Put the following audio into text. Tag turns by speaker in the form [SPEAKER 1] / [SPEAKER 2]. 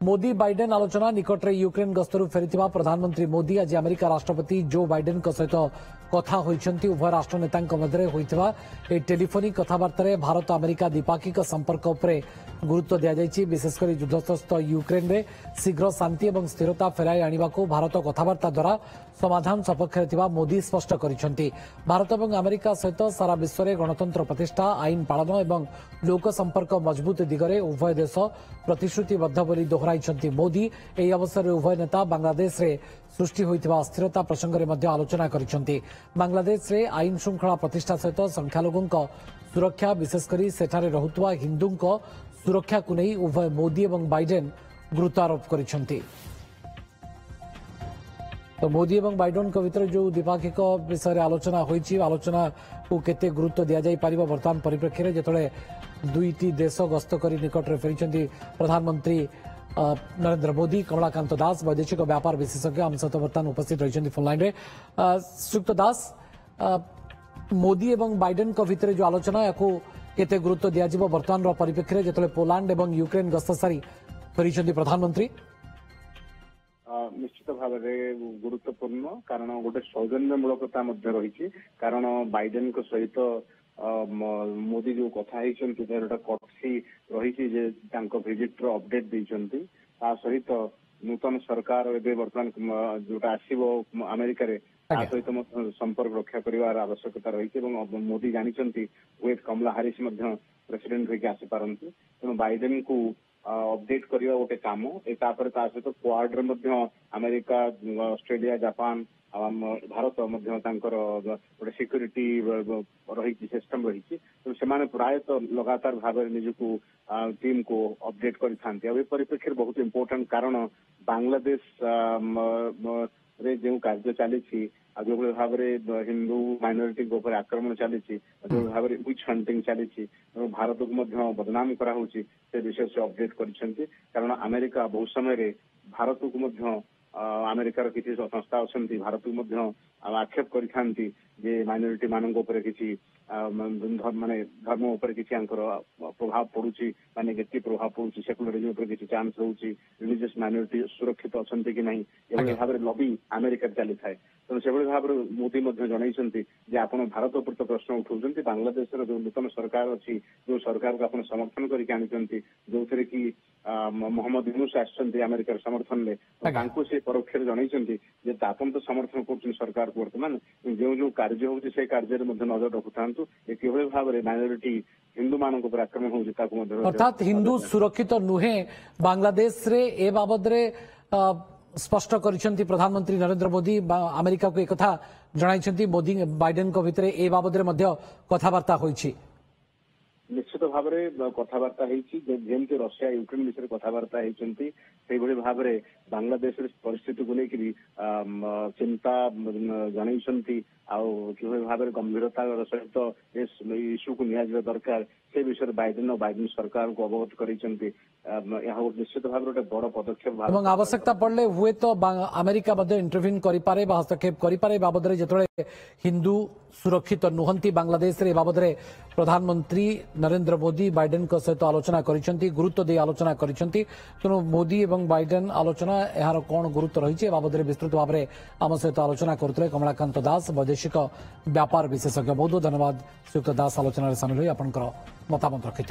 [SPEAKER 1] Modi Biden आलोचना निकटरे Ukraine गस्तरु फेरिथिबा प्रधानमंत्री मोदी आज अमेरिका राष्ट्रपति जो बाइडेन सहित कथा होइछन्ती। उभय राष्ट्र नेतांक मध्य होइथिबा ए टेलीफोनिक कथबार्ता भारत अमेरिका द्विपाक्षिक संपर्क उपरे गुरुत्व दिया जायछि। विशेषकर युद्धग्रस्त यूक्रेन रे शीघ्र शांति और स्थिरता फेराई आनिबाकू भारत कथबार्ता द्वारा समाधान सपक्षरे थिबा मोदी स्पष्ट करिसन्ती। भारत और अमेरिका सहित सारा विश्व में गणतंत्र प्रतिष्ठा आईन पालन और लोक संपर्क मजबूत दिगरे उभय देश प्रतिश्रुतिबद्ध बोली दोहराइछन्ती मोदी। एही अवसर में उभय नेता बांग्लादेश रे सृष्टि होइथिबा अस्थिरता प्रसंग में मध्य आलोचना करिसन्ती। बांग्लादेश रे आईन श्रृंखला प्रतिष्ठा सहित संख्यालघुंक सुरक्षा विशेषकर सेठारे रहुतबा हिंदुंक सुरक्षा को नहीं उभय मोदी और बाइडेन गुरुत्व आरोप करिसन्ती। तो मोदी और बाइडेन भीतर जो द्विपाक्षिक विषय आलोचना होइछि आलोचना को केते गुरुत्व दिया जाई पारिबो वर्तमान परिप्रेक्षी में जेतले दुईटी देश गस्त करी निकटरे फेरिछन्ती प्रधानमंत्री नरेंद्र मोदी। कमलाकांत दास वैदेशिक व्यापार विशेषज्ञ आम सहित बर्तमान उपस्थित रही फोन लाइन में। श्रीयुक्त दास, मोदी और बाइडेन भीतर जो आलोचना या केते गुरुत्व दिया वर्तमान परिप्रेक्षी में जेतले पोलैंड और यूक्रेन गस्त सारी फेरिछन्ती प्रधानमंत्री?
[SPEAKER 2] निश्चित भाव में गुरुत्वपूर्ण कारण गोटे सौजन्यमूलकता रही कारण बाइडेन सहित मोदी जो कथा गोटे कथी रही भिजिट अपडेट देती सहित नूतन सरकार बर्तमान जोटा आसो अमेरिका सहित संपर्क रक्षा कर आवश्यकता रही। मोदी जानते हुए कमला हारिस प्रेसिडेंट होकर आसीपारती तेणु बाइडेन को अपडेट करवा गोटे कम सहित quad America Australia Japan Bharat गोटे सिक्यूरीटी रही सिस्टम रही से प्रायतः लगातार भाव निजको टीम को अपडेट कर परिप्रेक्षी बहुत इम्पोर्टेंट कारण बांग्लादेश रे जो कार्य चली जो भाव में हिंदू माइनोरिटी आक्रमण चली जो भाव में विच हंटिंग चली भारत को बदनाम कराऊँ से विषय से अपडेट कारण अमेरिका बहुत समय भारत को अमेरिकार किसी संस्था अच्छा भारत को आक्षेप करते माइनोरिटी मान किसी माने धर्म उपर किसी प्रभाव पड़ुची माने केते प्रभाव पड़ुची सेकुलरिज्म उपर किसी चांस रोची रिलीजियस माइनोरिटी सुरक्षित अच्छा कि नहीं ये भाव में लबी अमेरिका चली थाए तेणु से भाव में मोदी जे आपण भारत उपर तो प्रश्न उठाउछन्ती बांग्लादेश जो नूतन सरकार अच्छी जो सरकार को आप समर्थन करके जो थे कि मोहम्मद यूनुस आसछन्ती अमेरिकार समर्थन में से परोक्ष जनइछन्ती आपन तो समर्थन कर सरकार को वर्तमान जो जो कार्य होउछि से कार्य नजर रखुता किभଳି भाव में माइनोरिटी हिंदू मान आक्रमण होउछि
[SPEAKER 1] अर्थात हिंदू सुरक्षित नुहे बांग्लादेश रे ए बाबद रे स्पष्ट करिसेंती प्रधानमंत्री नरेंद्र मोदी अमेरिका को एक कथा जणाइसेंती मोदी बाइडेन को भितरे ए बाबद रे मध्य कथबार्ता होइछि।
[SPEAKER 2] निश्चित भाव में कथबार्ता जमी रशिया यूक्रेन विषय कथबार्ता होती भाव में बांग्लादेश परिस्थिति को लेकर चिंता जनइछन्ती भाव में गंभीरता सहित इश्यू को निया दरकार से विषय बाइडेन और बाइडेन सरकार को अवगत करते निश्चित भाव में बड़ पदक्षेप
[SPEAKER 1] आवश्यकता पड़े हुए तो अमेरिका इंटरव्यून करें हस्तक्षेप करें बाबद जिते हिंदू सुरक्षित नुहंती बांग्लादेश रे बाबद प्रधानमंत्री नरेंद्र मोदी बाइडेन सहित आलोचना करिसेंती गुरुत्व दे आलोचना करिसेंती तेणु मोदी और बाइडेन आलोचना यार कौन गुरुत्व रही बाबद विस्तृत भाव में आम सहित आलोचना करते कमलाकांत दास वैदेशिक व्यापार विशेषज्ञ। बहुत बहुत धन्यवाद श्रीयुक्त दास आलोचना सामिल हुई आपंकर मतामत रखि।